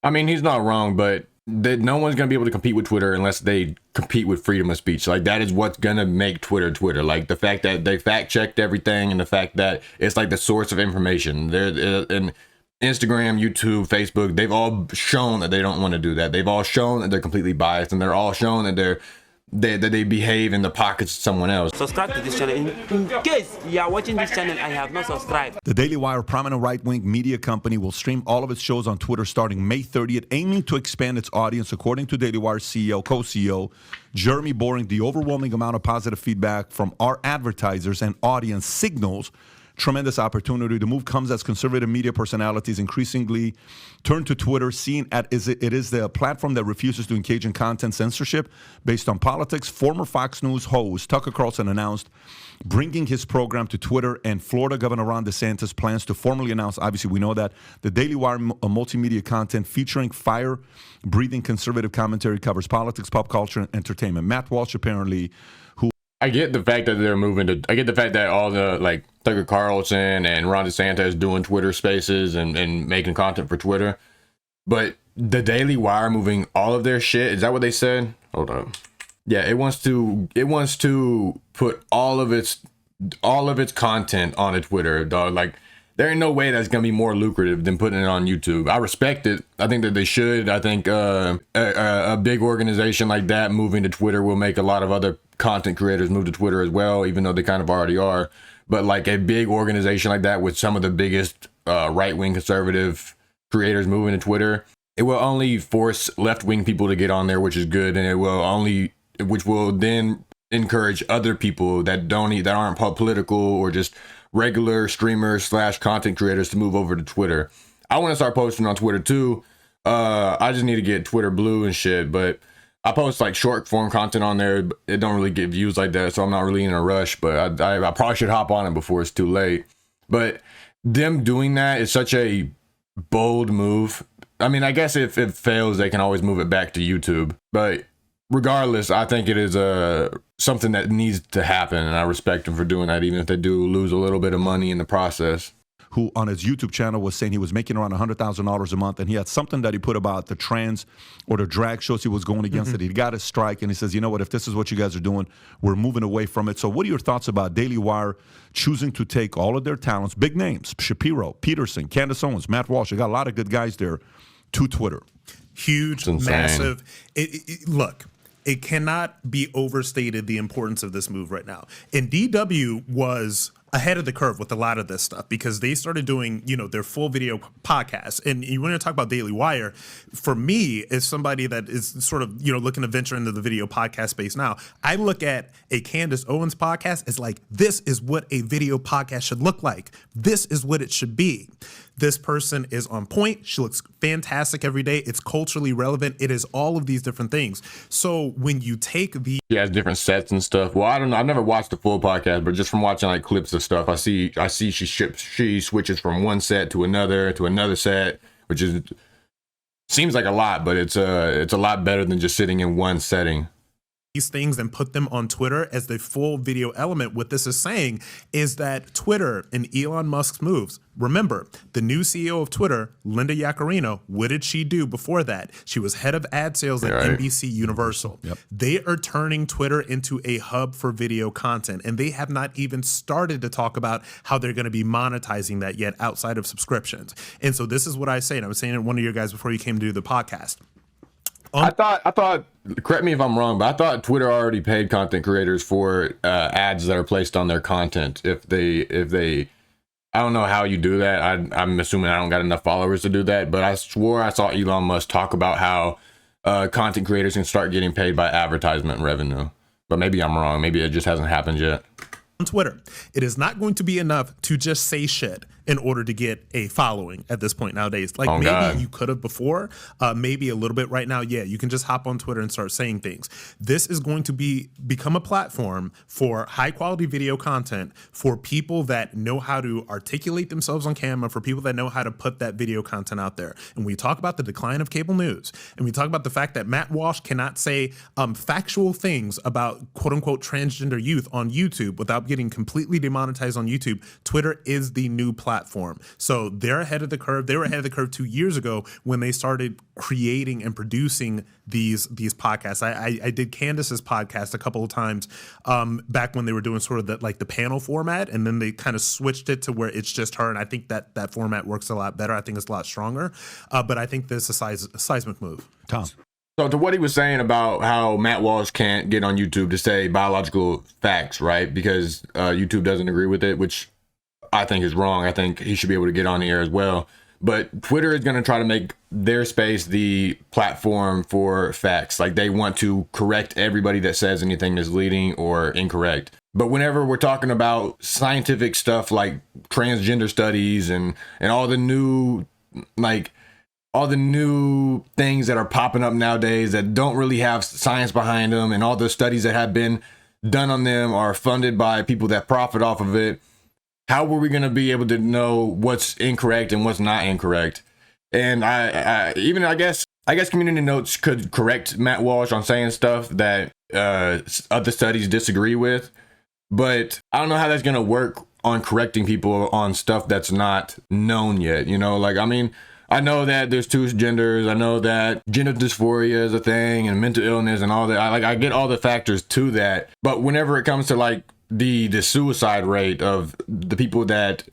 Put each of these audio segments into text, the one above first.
I mean, he's not wrong, but no one's gonna be able to compete with Twitter unless they compete with freedom of speech. Like that is what's gonna make Twitter Twitter. Like the fact that they fact checked everything, and the fact that it's like the source of information. And Instagram, YouTube, Facebook, they've all shown that they don't want to do that. They've all shown that they're completely biased, and they're all shown that they behave in the pockets of someone else. Subscribe to this channel. In case you are watching this channel and have not subscribed. The Daily Wire, prominent right-wing media company, will stream all of its shows on Twitter starting May 30th, aiming to expand its audience. According to Daily Wire CEO, co-CEO Jeremy Boring, the overwhelming amount of positive feedback from our advertisers and audience signals tremendous opportunity. The move comes as conservative media personalities increasingly turn to Twitter, seen it is the platform that refuses to engage in content censorship based on politics. Former Fox News host Tucker Carlson announced bringing his program to Twitter, and Florida Governor Ron DeSantis plans to formally announce, obviously we know that, the Daily Wire multimedia content featuring fire-breathing conservative commentary covers politics, pop culture, and entertainment. Matt Walsh, apparently, who... I get the fact that they're moving to, I get the fact that all the, like, Tucker Carlson and Ron DeSantis doing Twitter spaces and making content for Twitter. But the Daily Wire moving all of their shit, is that what they said? Hold up. Yeah, it wants to put all of its content on a Twitter, dog. Like, there ain't no way that's gonna be more lucrative than putting it on YouTube. I respect it. I think that they should. I think a big organization like that moving to Twitter will make a lot of other content creators move to Twitter as well, even though they kind of already are. But like a big organization like that with some of the biggest right-wing conservative creators moving to Twitter, it will only force left-wing people to get on there, which is good, and which will then encourage other people that aren't political or just regular streamers / content creators to move over to Twitter. I want to start posting on Twitter too. I just need to get Twitter blue and shit, but I post like short form content on there. It don't really get views like that, so I'm not really in a rush, but I probably should hop on it before it's too late. But them doing that is such a bold move. I mean, I guess if it fails, they can always move it back to YouTube. But regardless, I think it is something that needs to happen, and I respect them for doing that, even if they do lose a little bit of money in the process. Who on his YouTube channel was saying he was making around $100,000 a month, and he had something that he put about the trans or the drag shows he was going against it. He got a strike, and he says, you know what, if this is what you guys are doing, we're moving away from it. So what are your thoughts about Daily Wire choosing to take all of their talents, big names, Shapiro, Peterson, Candace Owens, Matt Walsh, they got a lot of good guys there, to Twitter? Huge, massive. Look, it cannot be overstated the importance of this move right now. And DW was ahead of the curve with a lot of this stuff because they started doing, their full video podcasts. And you want to talk about Daily Wire, for me, as somebody that is sort of, looking to venture into the video podcast space now, I look at a Candace Owens podcast as like, this is what a video podcast should look like. This is what it should be. This person is on point. She looks fantastic every day. It's culturally relevant. It is all of these different things. So when you take she has different sets and stuff. Well, I don't know. I've never watched the full podcast, but just from watching like clips of stuff, I see she switches from one set to another set, which seems like a lot, but it's a lot better than just sitting in one setting. These things and put them on Twitter as the full video element. What this is saying is that Twitter and Elon Musk's moves. Remember, the new CEO of Twitter, Linda Yaccarino, what did she do before that? She was head of ad sales at NBC Universal. Yep. They are turning Twitter into a hub for video content, and they have not even started to talk about how they're going to be monetizing that yet outside of subscriptions. And so this is what I say, and I was saying to one of you guys before you came to do the podcast. I thought, correct me if I'm wrong, but I thought Twitter already paid content creators for ads that are placed on their content. If they, I don't know how you do that. I'm assuming I don't got enough followers to do that, but I swore I saw Elon Musk talk about how content creators can start getting paid by advertisement revenue. But maybe I'm wrong. Maybe it just hasn't happened yet. On Twitter, it is not going to be enough to just say shit in order to get a following at this point nowadays. Like maybe you could have before, maybe a little bit right now. Yeah, you can just hop on Twitter and start saying things. This is going to become a platform for high quality video content for people that know how to articulate themselves on camera, for people that know how to put that video content out there. And we talk about the decline of cable news, and we talk about the fact that Matt Walsh cannot say factual things about quote unquote transgender youth on YouTube without getting completely demonetized on YouTube, Twitter is the new platform. So they're ahead of the curve. They were ahead of the curve 2 years ago when they started creating and producing these podcasts. I did Candace's podcast a couple of times back when they were doing sort of the panel format, and then they kind of switched it to where it's just her. And I think that format works a lot better. I think it's a lot stronger. But I think this is a seismic move. Tom. So to what he was saying about how Matt Walsh can't get on YouTube to say biological facts, right? Because YouTube doesn't agree with it, which I think is wrong. I think he should be able to get on the air as well. But Twitter is going to try to make their space the platform for facts. Like, they want to correct everybody that says anything misleading or incorrect. But whenever we're talking about scientific stuff like transgender studies and all the new, like, all the new things that are popping up nowadays that don't really have science behind them, and all the studies that have been done on them are funded by people that profit off of it, how were we going to be able to know what's incorrect and what's not incorrect? And I guess Community Notes could correct Matt Walsh on saying stuff that other studies disagree with, but I don't know how that's going to work on correcting people on stuff that's not known yet. You know, like, I mean, I know that there's two genders. I know that gender dysphoria is a thing and mental illness and all that. I get all the factors to that. But whenever it comes to like the suicide rate of the people that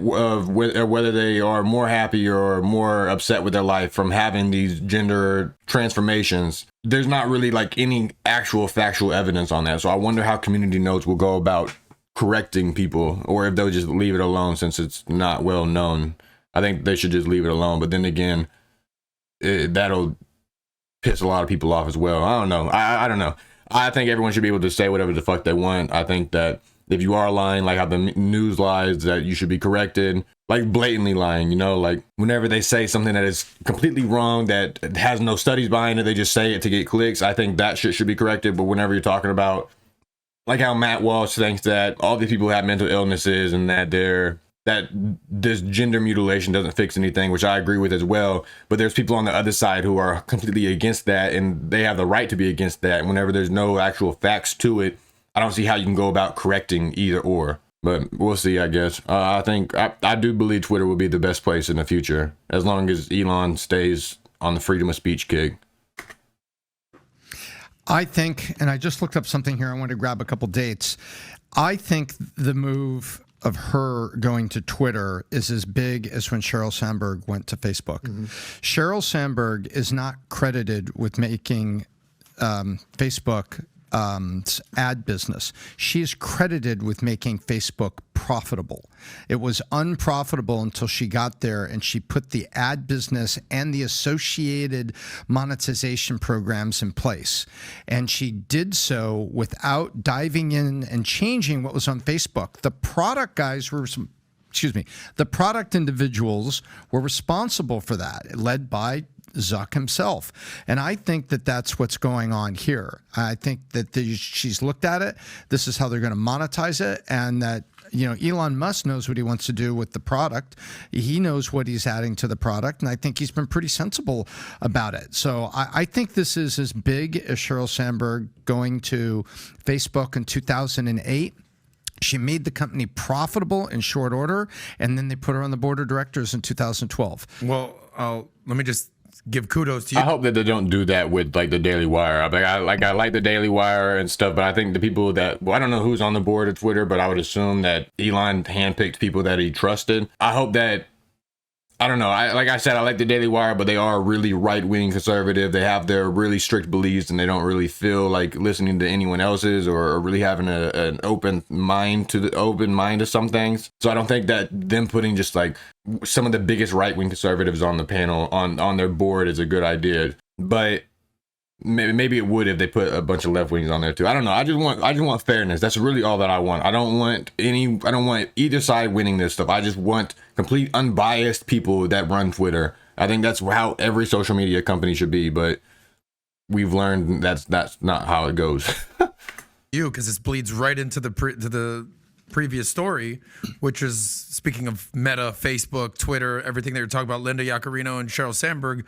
whether they are more happy or more upset with their life from having these gender transformations, there's not really like any actual factual evidence on that. So I wonder how Community Notes will go about correcting people, or if they'll just leave it alone since it's not well known. I think they should just leave it alone. But then again, that'll piss a lot of people off as well. I don't know. I don't know. I think everyone should be able to say whatever the fuck they want. I think that if you are lying, like how the news lies, that you should be corrected. Like blatantly lying, you know, like whenever they say something that is completely wrong, that has no studies behind it, they just say it to get clicks. I think that shit should be corrected. But whenever you're talking about like how Matt Walsh thinks that all these people have mental illnesses and that this gender mutilation doesn't fix anything, which I agree with as well. But there's people on the other side who are completely against that, and they have the right to be against that. And whenever there's no actual facts to it, I don't see how you can go about correcting either or. But we'll see, I guess. I think I do believe Twitter will be the best place in the future, as long as Elon stays on the freedom of speech kick. I think, and I just looked up something here. I want to grab a couple dates. I think the move of her going to Twitter is as big as when Sheryl Sandberg went to Facebook. Mm-hmm. Sheryl Sandberg is not credited with making Facebook ad business. She is credited with making Facebook profitable. It was unprofitable until she got there, and she put the ad business and the associated monetization programs in place. And she did so without diving in and changing what was on Facebook. The product guys were the product individuals were responsible for that, led by Zuck himself. And I think that that's what's going on here. I think that she's looked at it. This is how they're going to monetize it. And that, you know, Elon Musk knows what he wants to do with the product. He knows what he's adding to the product. And I think he's been pretty sensible about it. So I think this is as big as Sheryl Sandberg going to Facebook in 2008. She made the company profitable in short order, and then they put her on the board of directors in 2012. Well, let me just give kudos to you. I hope that they don't do that with like the Daily Wire. I like the Daily Wire and stuff, but I think the people that, well, I don't know who's on the board of Twitter, but I would assume that Elon handpicked people that he trusted. I hope that, I don't know. Like I said, I like the Daily Wire, but they are really right-wing conservative. They have their really strict beliefs, and they don't really feel like listening to anyone else's or really having an open mind to some things. So I don't think that them putting just like some of the biggest right-wing conservatives on the panel on their board is a good idea. But maybe it would if they put a bunch of left wings on there too. I don't know. I just want fairness. That's really all that I want. I don't want either side winning this stuff. I just want complete unbiased people that run Twitter. I think that's how every social media company should be, but we've learned that's not how it goes. Because this bleeds right into the previous story, which is, speaking of Meta, Facebook, Twitter, everything that you're talking about, Linda Yaccarino and Sheryl Sandberg.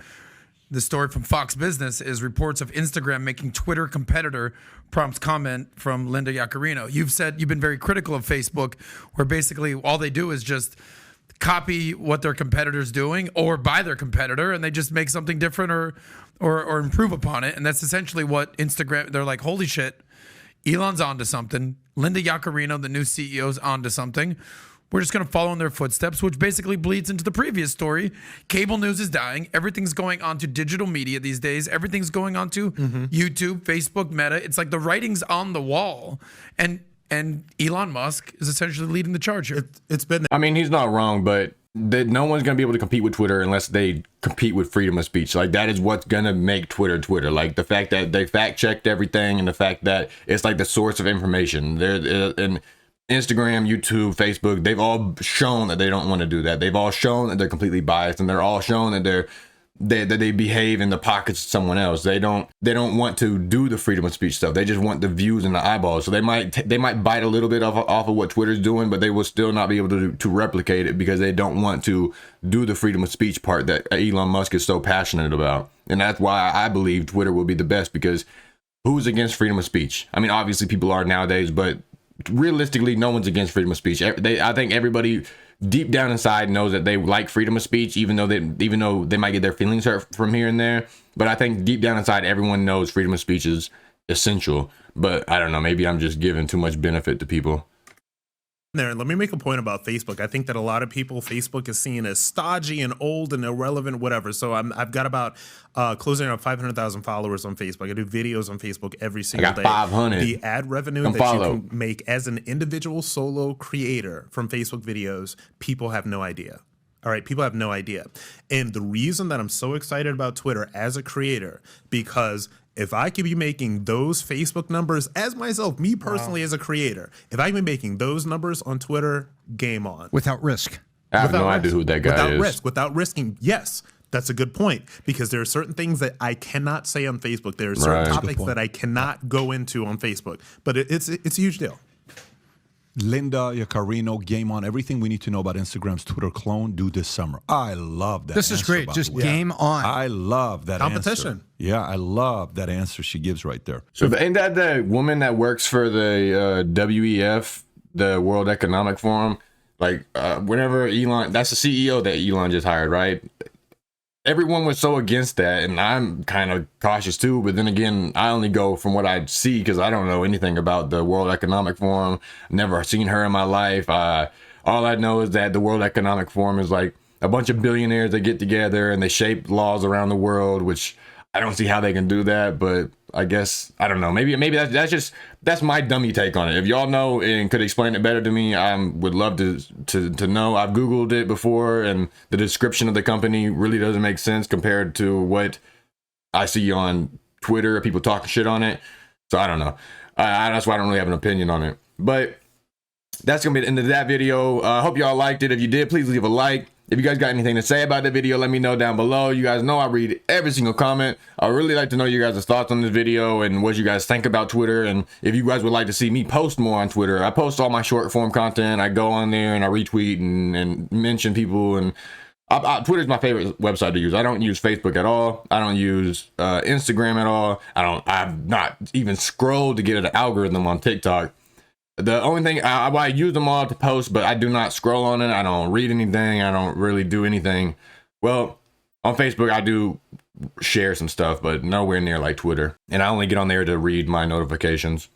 the story from Fox Business is reports of Instagram making Twitter competitor prompts comment from Linda Yaccarino. You've said you've been very critical of Facebook, where basically all they do is just copy what their competitor's doing or buy their competitor, and they just make something different or improve upon it. And that's essentially what Instagram, they're like, holy shit, Elon's onto something. Linda Yaccarino, the new CEO's onto something. We're just going to follow in their footsteps, which basically bleeds into the previous story. Cable news is dying. Everything's going on to digital media these days. Everything's going on to YouTube, Facebook, Meta. It's like the writing's on the wall. And Elon Musk is essentially leading the charge here. It's been. I mean, he's not wrong, but no one's going to be able to compete with Twitter unless they compete with freedom of speech. Like, that is what's going to make Twitter Twitter. Like, the fact that they fact-checked everything and the fact that it's like the source of information. And Instagram, YouTube, Facebook, they've all shown that they don't want to do that. They've all shown that they're completely biased, and they're all shown that they behave in the pockets of someone else. They don't want to do the freedom of speech stuff. They just want the views and the eyeballs. So they might bite a little bit off of what Twitter's doing, but they will still not be able to replicate it because they don't want to do the freedom of speech part that Elon Musk is so passionate about. And that's why I believe Twitter will be the best, because who's against freedom of speech? I mean, obviously people are nowadays, but realistically, no one's against freedom of speech. I think everybody deep down inside knows that they like freedom of speech, even though they might get their feelings hurt from here and there. But I think deep down inside, everyone knows freedom of speech is essential. But I don't know, maybe I'm just giving too much benefit to people. There, let me make a point about Facebook. I think that a lot of people, Facebook is seen as stodgy and old and irrelevant, whatever. So I've got about closing on 500,000 followers on Facebook. I do videos on Facebook every single day. 500. The ad revenue you can make as an individual solo creator from Facebook videos, people have no idea. All right, people have no idea. And the reason that I'm so excited about Twitter as a creator, because if I could be making those Facebook numbers as myself, me personally as a creator, if I can be making those numbers on Twitter, game on. Without risk. I have no idea who that guy is. Without risking, yes. That's a good point, because there are certain things that I cannot say on Facebook. There are certain topics that I cannot go into on Facebook, but it's a huge deal. Linda Yaccarino, game on. Everything we need to know about Instagram's Twitter clone due this summer. I love that. This is great. Just game on. I love that competition. Answer. Yeah, I love that answer she gives right there. So ain't that the woman that works for the WEF, the World Economic Forum? Like, whenever Elon, that's the CEO that Elon just hired, right? Everyone was so against that, and I'm kind of cautious too. But then again, I only go from what I see because I don't know anything about the World Economic Forum. Never seen her in my life. All I know is that the World Economic Forum is like a bunch of billionaires that get together and they shape laws around the world, which I don't see how they can do that. But I guess, I don't know. Maybe that's my dummy take on it. If y'all know and could explain it better to me, I would love to know. I've Googled it before, and the description of the company really doesn't make sense compared to what I see on Twitter, people talking shit on it. So I don't know. That's why I don't really have an opinion on it. But that's going to be the end of that video. I hope y'all liked it. If you did, please leave a like. If you guys got anything to say about the video, let me know down below. You guys know I read every single comment. I really like to know you guys' thoughts on this video and what you guys think about Twitter. And if you guys would like to see me post more on Twitter, I post all my short form content. I go on there and I retweet and mention people. And Twitter's my favorite website to use. I don't use Facebook at all. I don't use Instagram at all. I've not even scrolled to get an algorithm on TikTok. The only thing, I use them all to post, but I do not scroll on it. I don't read anything. I don't really do anything. Well, on Facebook, I do share some stuff, but nowhere near like Twitter. And I only get on there to read my notifications.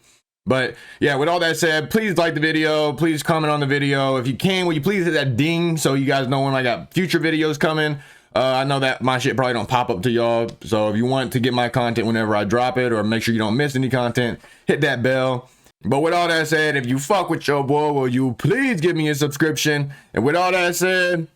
But yeah, with all that said, please like the video. Please comment on the video. If you can, will you please hit that ding so you guys know when I got future videos coming. I know that my shit probably don't pop up to y'all. So if you want to get my content whenever I drop it, or make sure you don't miss any content, hit that bell. But with all that said, if you fuck with your boy, will you please give me a subscription? And with all that said,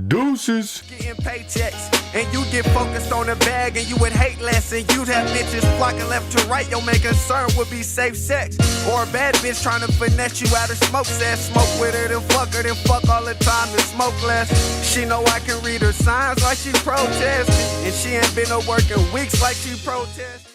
deuces. Getting paychecks, and you get focused on the bag, and you would hate less, and you'd have bitches flocking left to right. Your main concern would be safe sex, or a bad bitch trying to finesse you out of smoke. Says smoke with her, then fuck all the time and smoke less. She know I can read her signs like she protesting, and she ain't been to work in weeks like she protesting.